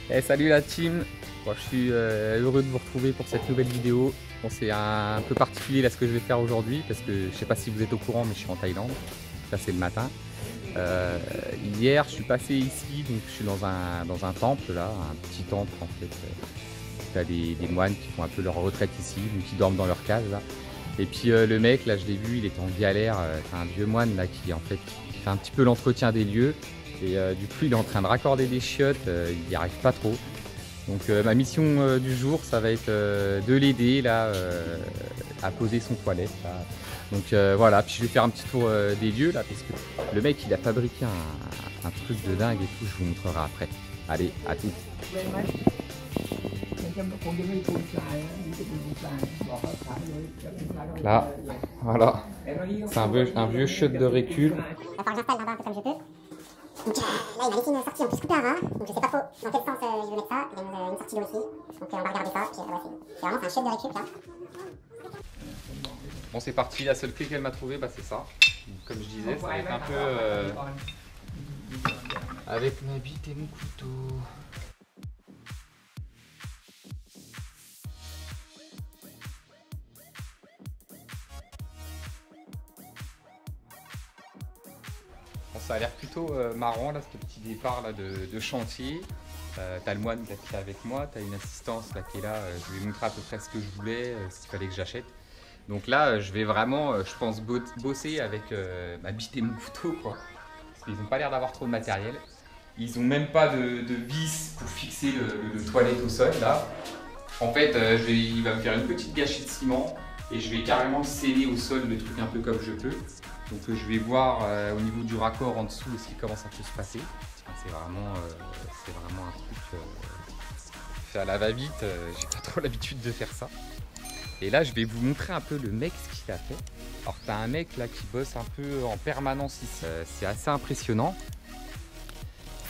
Et salut la team. Bon, je suis heureux de vous retrouver pour cette nouvelle vidéo. Bon, c'est un peu particulier là ce que je vais faire aujourd'hui parce que je sais pas si vous êtes au courant mais je suis en Thaïlande. Ça c'est le matin. Hier je suis passé ici, donc je suis dans un temple là, un petit temple en fait. Tu as des moines qui font un peu leur retraite ici, donc ils dorment dans leur case là. Et puis le mec là je l'ai vu, il est en galère. C'est un vieux moine là qui en fait qui fait un petit peu l'entretien des lieux. Et du coup il est en train de raccorder des chiottes, il n'y arrive pas trop. Donc ma mission du jour ça va être de l'aider là à poser son toilette là. Donc voilà, puis je vais faire un petit tour des lieux là parce que le mec il a fabriqué un truc de dingue et tout, je vous montrerai après. Allez, à tout. Là, voilà, c'est un vieux shot de récul. Il va falloir que j'installe là-bas un peu comme je peux. Donc là, il m'a laissé une sortie en plus coupée à ras. Donc je sais pas trop dans quel sens je veux mettre ça. Il y a une sortie d'eau ici. Donc on va regarder ça. Puis, ouais, c'est vraiment un chef de récup là. Bon, c'est parti, la seule clé qu'elle m'a trouvée, bah, c'est ça. Donc, comme je disais, ça va être un peu avec ma bite et mon couteau. Bon, ça a l'air plutôt marrant là, ce petit départ là, de chantier. T'as le moine là, qui est avec moi, t'as une assistance là, qui est là. Je lui ai montré à peu près ce que je voulais, ce qu'il fallait que j'achète. Donc là, je vais vraiment, je pense, bosser avec ma bite et mon couteau, quoi. Parce qu'ils n'ont pas l'air d'avoir trop de matériel. Ils n'ont même pas de vis pour fixer le toilette au sol, là. En fait, il va me faire une petite gâchette de ciment et je vais carrément sceller au sol le truc un peu comme je peux. Donc je vais voir au niveau du raccord en dessous aussi comment ça peut se passer. C'est vraiment un truc fait à la va-vite. J'ai pas trop l'habitude de faire ça. Et là, je vais vous montrer un peu le mec ce qu'il a fait. Alors, tu as un mec là qui bosse un peu en permanence ici. C'est assez impressionnant.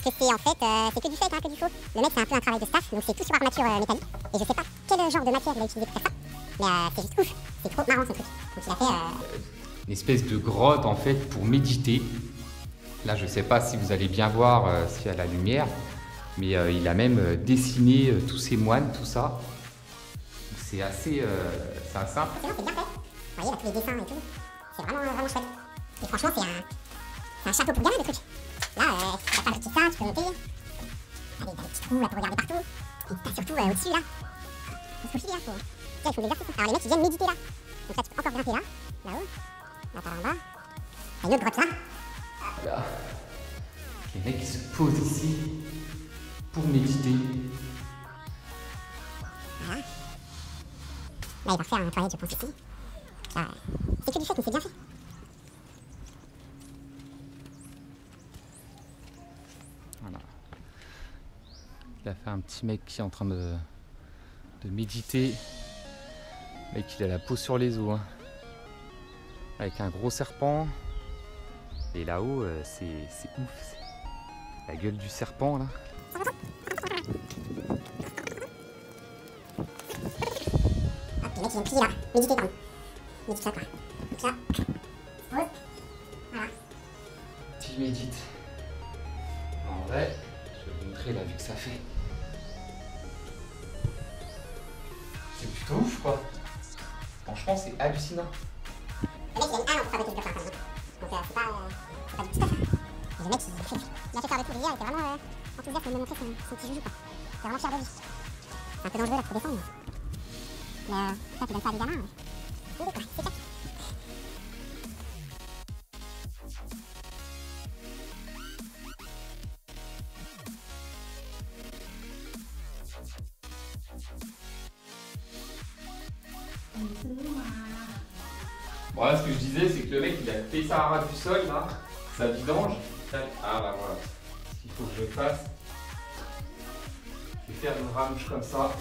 Parce que c'est en fait, c'est que du fait, hein, que du faux. Le mec, c'est un peu un travail de staff. Donc c'est tout sur armature métallique. Et je sais pas quel genre de matière il a utilisé pour faire ça. Mais c'est juste ouf. C'est trop marrant son truc. Donc il a fait. Une espèce de grotte en fait pour méditer. Là, je sais pas si vous allez bien voir s'il y a la lumière. Mais il a même dessiné tous ces moines, tout ça. C'est assez simple. C'est bien fait. Vous voyez, là, tous les dessins et tout. C'est vraiment chouette. Et franchement, c'est un chapeau pour gamin, le truc. Là, tu vas fabriquer ça, tu peux monter. Allez, t'as des petits trous là pour regarder partout. Et t'as surtout au-dessus là. Faut se faufiler là, il faut des exercices. Alors les mecs ils viennent méditer là. Donc là tu peux encore grimper là-haut. Là par en bas. T'as une autre grotte là. Là. Les mecs se posent ici pour méditer. Voilà. Là il va refaire un toilette je pense ici. Là, c'est que du fait mais c'est bien fait. Voilà. Il a fait un petit mec qui est en train de méditer. Le mec il a la peau sur les os. Hein. Avec un gros serpent. Et là-haut c'est ouf. La gueule du serpent là. Hop, les mecs ils viennent plier là. Méditer pardon. Médite ça quoi. Donc là. Pose. Voilà. Tu médites. En vrai, je vais vous montrer la vue que ça fait. C'est plutôt ouf quoi. Franchement c'est hallucinant. Le mec il a mis un an pour fabriquer ce bloc là quand même. Donc c'est pas du tout stuff. Et le mec il a fait faire de tout. Hier il était vraiment enthousiaste de me montrer son petit joujou quoi. C'est vraiment fier de lui. C'est un peu dangereux là pour descendre. Mais ça tu donnes ça à des gamins. Oui quoi, c'est clair. Bon là ce que je disais c'est que le mec il a fait ça à ras du sol là, sa vidange. Ah bah voilà, ce qu'il faut que je fasse, je vais faire une ramche comme ça.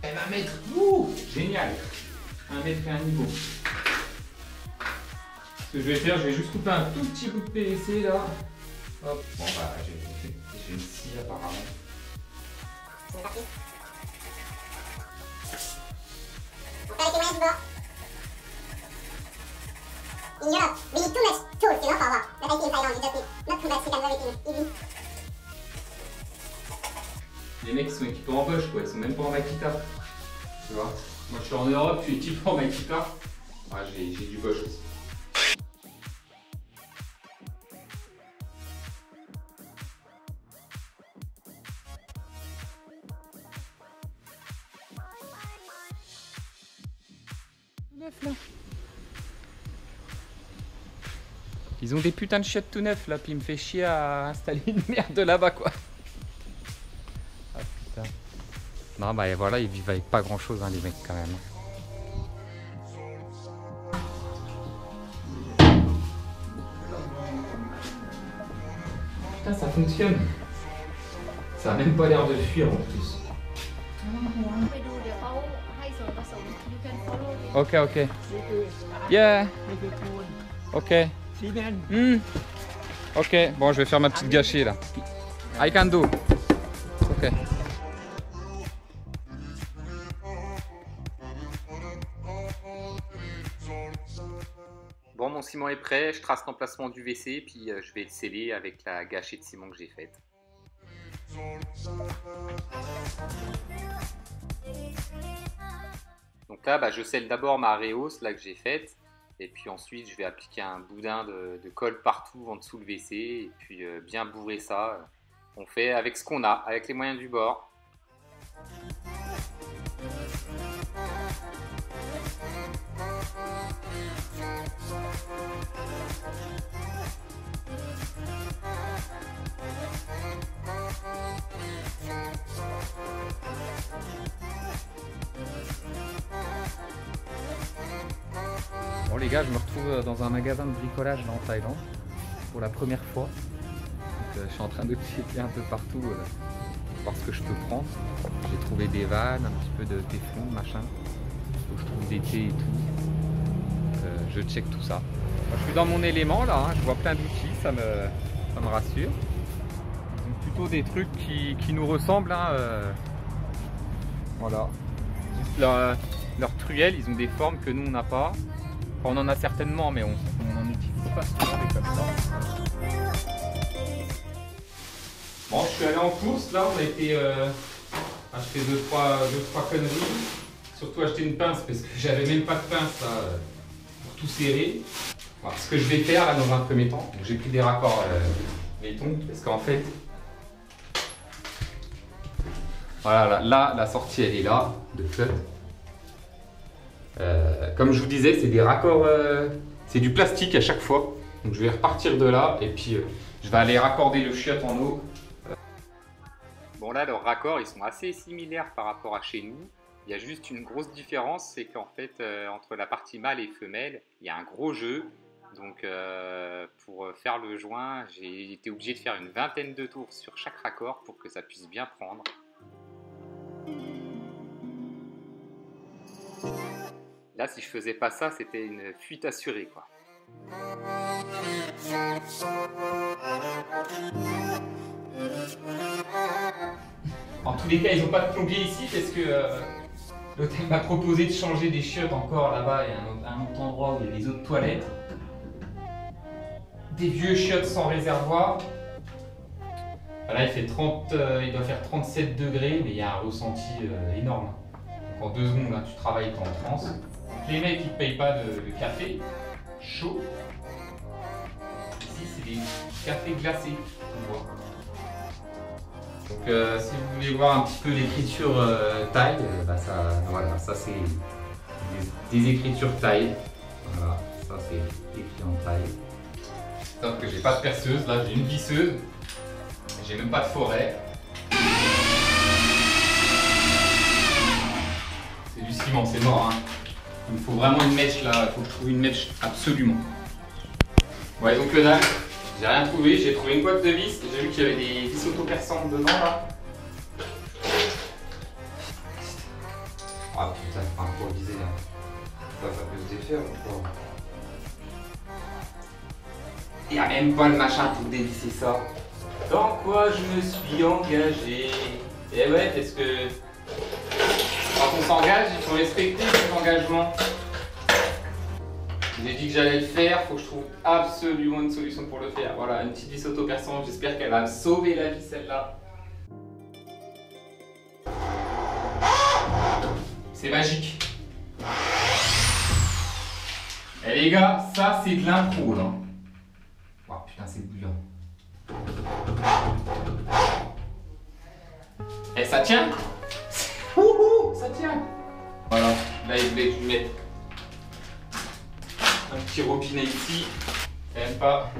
Elle va mettre, génial, 1 mètre et un niveau. Ce que je vais faire, je vais juste couper un tout petit bout de PVC là. Hop, bon bah j'ai une scie apparemment. C'est parti. On fait avec les moyens du bord. In Europe, we need too much tools, for work. But I think in Thailand, you just need not too much, you can do everything easy. Les mecs sont équipés en Bosch, quoi. Ils sont même pas en Makita. Tu vois. Moi je suis en Europe, je suis équipé en Makita. Ouais, j'ai du Bosch aussi. Neuf là. Ils ont des putains de chiottes tout neufs là, puis il me fait chier à installer une merde là-bas quoi. Ah putain. Non bah et voilà, ils vivent avec pas grand chose hein, les mecs quand même. Putain ça fonctionne. Ça a même pas l'air de fuir en plus. Ok ok. Yeah. Ok. Ok, bon je vais faire ma petite gâchée là. I can do. Ok. Bon mon ciment est prêt, je trace l'emplacement du WC puis je vais le sceller avec la gâchée de ciment que j'ai faite. Donc là je scelle d'abord ma rehausse là que j'ai faite. Et puis ensuite, je vais appliquer un boudin de colle partout en dessous le WC et puis bien bourrer ça. On fait avec ce qu'on a, avec les moyens du bord. Bon les gars, je me retrouve dans un magasin de bricolage là, en Thaïlande pour la première fois. Donc, je suis en train de checker un peu partout, voir ce que je peux prendre. J'ai trouvé des vannes, un petit peu de téflon, machin. Faut que je trouve des thés et tout. Je check tout ça. Moi, je suis dans mon élément là, hein, je vois plein d'outils, ça me rassure. Donc, plutôt des trucs qui nous ressemblent. Hein, voilà. Juste leurs truelles, ils ont des formes que nous on n'a pas. On en a certainement, mais on n'en utilise pas souvent des comme ça. Bon, je suis allé en course, là, on a été acheter deux, trois conneries. Surtout acheter une pince, parce que j'avais même pas de pince là, pour tout serrer. Alors, ce que je vais faire là dans un premier temps, j'ai pris des raccords laiton, parce qu'en fait, voilà, là, la sortie elle est là, de flotte. Comme je vous disais, c'est des raccords, c'est du plastique à chaque fois. Donc je vais repartir de là et puis je vais aller raccorder le chiotte en eau. Bon là, leurs raccords, ils sont assez similaires par rapport à chez nous. Il y a juste une grosse différence, c'est qu'en fait, entre la partie mâle et femelle, il y a un gros jeu. Donc pour faire le joint, j'ai été obligé de faire une vingtaine de tours sur chaque raccord pour que ça puisse bien prendre. Là, si je faisais pas ça, c'était une fuite assurée, quoi. En tous les cas, ils n'ont pas de plombier ici parce que l'hôtel m'a proposé de changer des chiottes encore là-bas. Il y a un autre endroit où il y a des autres toilettes. Des vieux chiottes sans réservoir. Là, il doit faire 37 degrés, mais il y a un ressenti énorme. Donc en 2 secondes, là, tu travailles comme en France. Les mecs, ils ne payent pas de café chaud. Ici, c'est des cafés glacés, on voit. Donc, si vous voulez voir un petit peu l'écriture thaï, voilà, ça c'est des écritures thaï. Voilà, ça c'est écrit en thaï. Sauf que j'ai pas de perceuse, là j'ai une visseuse. J'ai même pas de forêt. C'est du ciment, c'est mort. Hein. Il me faut vraiment une mèche là, il faut que je trouve une mèche absolument. Ouais, donc le dalle, j'ai rien trouvé, j'ai trouvé une boîte de vis, j'ai vu qu'il y avait des vis auto-perçantes dedans là. Ah putain, c'est pas improvisé là. Ça peut se défaire encore. Il n'y a même pas le machin pour dévisser ça. Dans quoi je me suis engagé? Et ouais, parce que quand on s'engage, il faut respecter ses engagements. J'ai dit que j'allais le faire, faut que je trouve absolument une solution pour le faire. Voilà, une petite vis auto-perçante, j'espère qu'elle va me sauver la vie celle-là. C'est magique. Et les gars, ça c'est de l'impro là. Oh putain, c'est bouillant. Et ça tient. Ouhou, ça tient. Voilà, là il voulait que je mette un petit robinet ici. Même pas.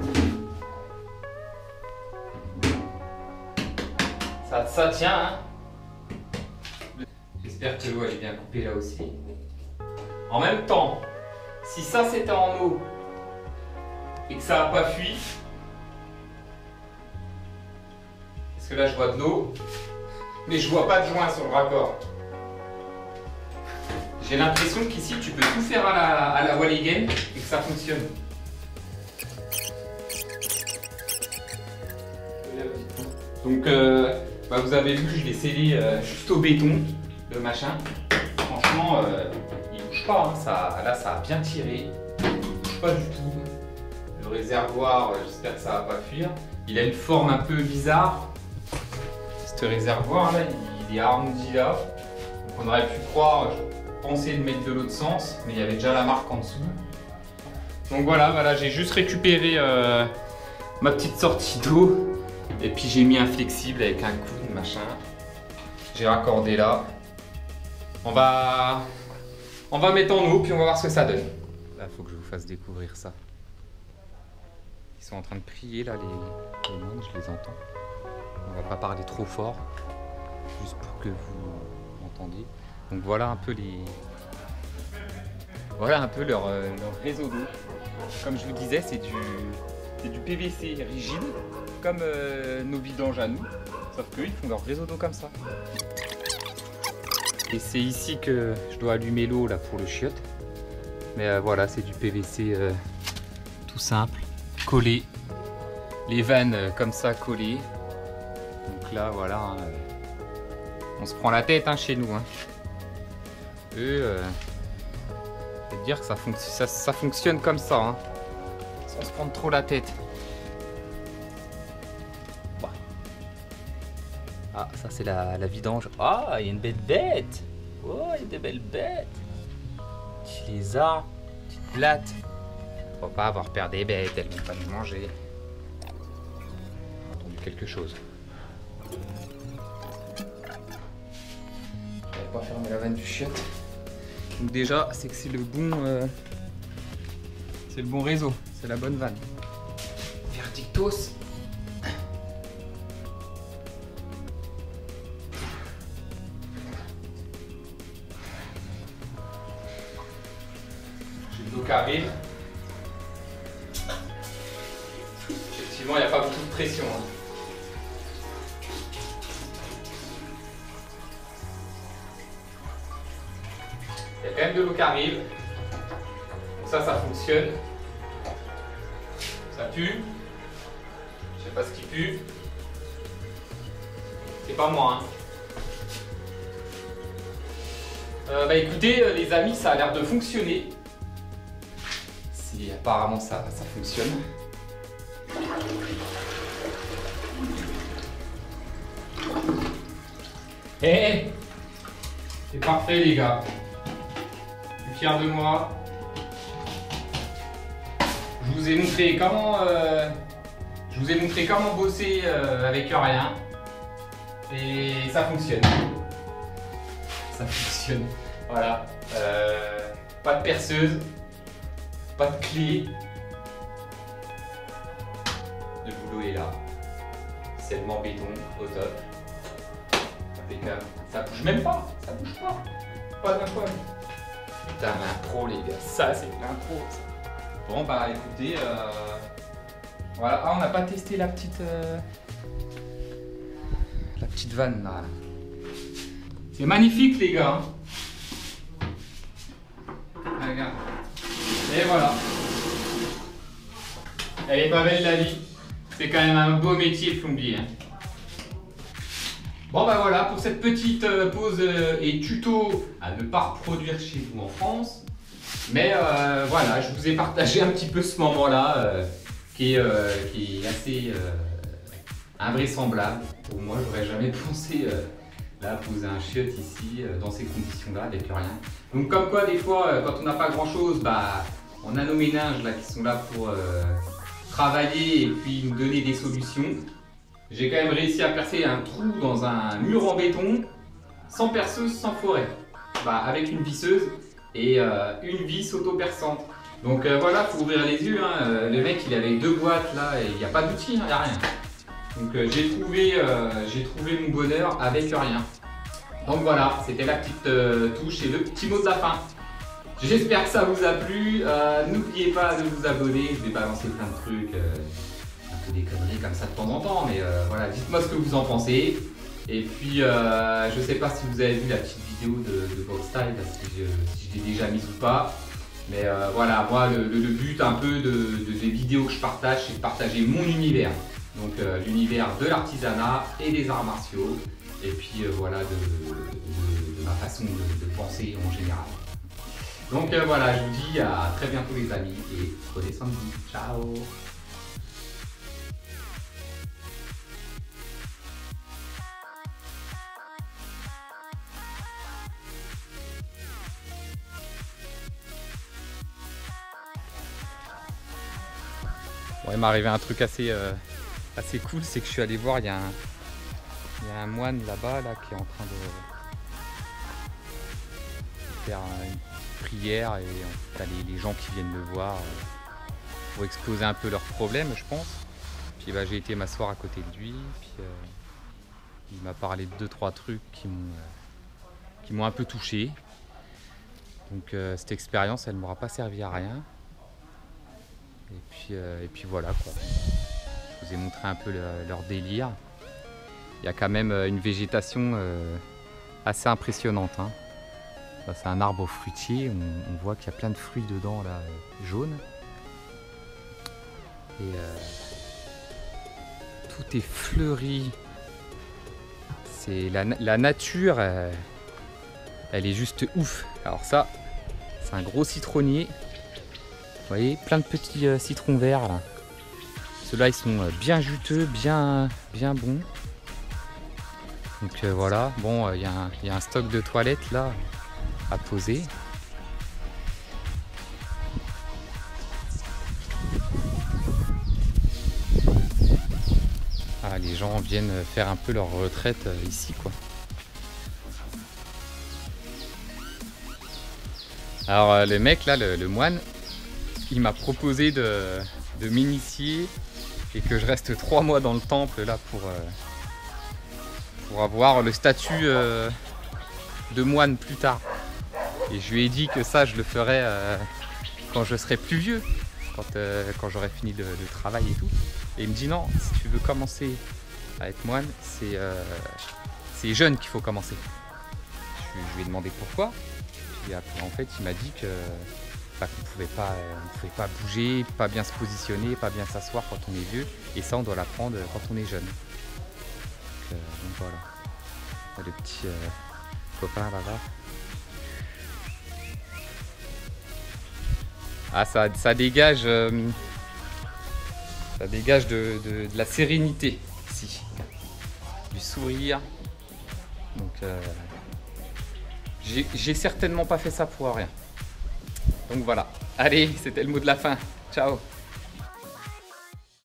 Ça tient, hein. J'espère que l'eau elle est bien coupée là aussi. En même temps, si ça c'était en eau et que ça n'a pas fui, parce que là je vois de l'eau, mais je vois pas de joint sur le raccord. J'ai l'impression qu'ici tu peux tout faire à la Walligen et que ça fonctionne. Donc bah vous avez vu, je l'ai scellé juste au béton, le machin. Franchement, il bouge pas, hein. Là ça a bien tiré, il bouge pas du tout. Le réservoir, j'espère que ça va pas fuir. Il a une forme un peu bizarre. Ce réservoir là, il est arrondi là. Donc on aurait pu croire, je pensais de mettre de l'autre sens, mais il y avait déjà la marque en dessous. Donc voilà, j'ai juste récupéré ma petite sortie d'eau. Et puis j'ai mis un flexible avec un coude, machin. J'ai raccordé là. On va mettre en eau, puis on va voir ce que ça donne. Là, il faut que je vous fasse découvrir ça. Ils sont en train de prier là, les moines, je les entends. On va pas parler trop fort, juste pour que vous m'entendiez. Donc voilà un peu leur réseau d'eau. Comme je vous disais, c'est du PVC rigide, comme nos vidanges à nous, sauf qu'eux ils font leur réseau d'eau comme ça. Et c'est ici que je dois allumer l'eau là pour le chiotte. Mais voilà, c'est du PVC tout simple, collé. Les vannes comme ça collées. Donc là voilà, hein, on se prend la tête hein, chez nous. Hein. Eux, je vais dire que ça fonctionne comme ça, hein, sans se prendre trop la tête. Ah, ça c'est la vidange. Ah, il y a une belle bête. Oh, il y a des belles bêtes. Petit lézard, petite blatte. Faut pas avoir peur des bêtes, elles vont pas nous manger. J'ai entendu quelque chose. J'avais pas fermé la vanne du chiotte. Donc déjà, c'est que c'est le bon réseau, c'est la bonne vanne. Verdictos. Qui arrive. Effectivement, il n'y a pas beaucoup de pression. Hein. Il y a quand même de l'eau qui arrive. Donc ça fonctionne. Ça pue. Je sais pas ce qui pue. C'est pas moi. Hein. Bah écoutez, les amis, ça a l'air de fonctionner. Et apparemment ça fonctionne. Hey, c'est parfait les gars. Je suis fier de moi. Je vous ai montré comment bosser avec rien. Et ça fonctionne. Ça fonctionne. Voilà. Pas de perceuse. Pas de clé. Le boulot est là. Scellement béton au top. Impeccable. Ça bouge même pas. Ça bouge pas. Pas d'un poil. Putain, l'impro les gars. Ça c'est de l'impro. Bon bah écoutez. Voilà. Ah, on n'a pas testé la petite vanne là. C'est magnifique les gars. Ah, regarde. Et voilà. Elle est pas belle la vie. C'est quand même un beau métier le plombier. Hein. Bon bah voilà pour cette petite pause et tuto à ne pas reproduire chez vous en France. Mais voilà, je vous ai partagé un petit peu ce moment-là qui est assez invraisemblable. Pour moi, j'aurais jamais pensé Là, poser un chiotte ici, dans ces conditions-là, avec rien. Donc comme quoi, des fois, quand on n'a pas grand-chose, bah, on a nos méninges là, qui sont là pour travailler et puis nous donner des solutions. J'ai quand même réussi à percer un trou dans un mur en béton, sans perceuse, sans forêt. Bah, avec une visseuse et une vis auto-perçante. Donc voilà, faut ouvrir les yeux. Hein. Le mec, il avait 2 boîtes là et il n'y a pas d'outils, il n'y a rien. Donc j'ai trouvé mon bonheur avec rien. Donc voilà, c'était la petite touche et le petit mot de la fin. J'espère que ça vous a plu. N'oubliez pas de vous abonner. Je vais balancer plein de trucs, un peu des conneries comme ça de temps en temps. Mais voilà, dites-moi ce que vous en pensez. Et puis, je sais pas si vous avez vu la petite vidéo de Boxstyle, si je l'ai déjà mise ou pas. Mais voilà, moi, le but un peu des vidéos que je partage, c'est de partager mon univers. Donc l'univers de l'artisanat et des arts martiaux. Et puis voilà, de ma façon de penser en général. Donc voilà, je vous dis à très bientôt les amis et prenez soin de vous. Ciao! Bon, il m'est arrivé un truc assez cool, c'est que je suis allé voir, il y a un moine là-bas là, qui est en train de faire une prière et t'as les gens qui viennent le voir pour exposer un peu leurs problèmes, je pense. Puis bah, j'ai été m'asseoir à côté de lui, puis il m'a parlé de 2-3 trucs qui m'ont un peu touché. Donc cette expérience, elle ne m'aura pas servi à rien. Et puis voilà quoi. Je vous ai montré un peu leur délire. Il y a quand même une végétation assez impressionnante. Hein. C'est un arbre fruitier, on voit qu'il y a plein de fruits dedans là, jaunes. Et tout est fleuri. C'est la nature, elle est juste ouf. Alors ça, c'est un gros citronnier. Vous voyez, plein de petits citrons verts là. Ceux-là, ils sont bien juteux, bien bons. Donc voilà, bon, il y a un stock de toilettes là à poser. Ah, les gens viennent faire un peu leur retraite ici quoi. Alors le mec là, le moine, il m'a proposé de m'initier et que je reste 3 mois dans le temple là pour avoir le statut de moine plus tard. Et je lui ai dit que ça je le ferais quand je serai plus vieux, quand j'aurai fini le travail et tout. Et il me dit non, si tu veux commencer à être moine, c'est jeune qu'il faut commencer. Je lui ai demandé pourquoi. Et après, en fait, il m'a dit que qu'on ne pouvait pas bouger, pas bien se positionner, pas bien s'asseoir quand on est vieux. Et ça, on doit l'apprendre quand on est jeune. Donc voilà. Le petit copain là-bas. Ah, ça dégage de la sérénité ici. Du sourire. Donc j'ai certainement pas fait ça pour rien. Donc voilà. Allez, c'était le mot de la fin. Ciao.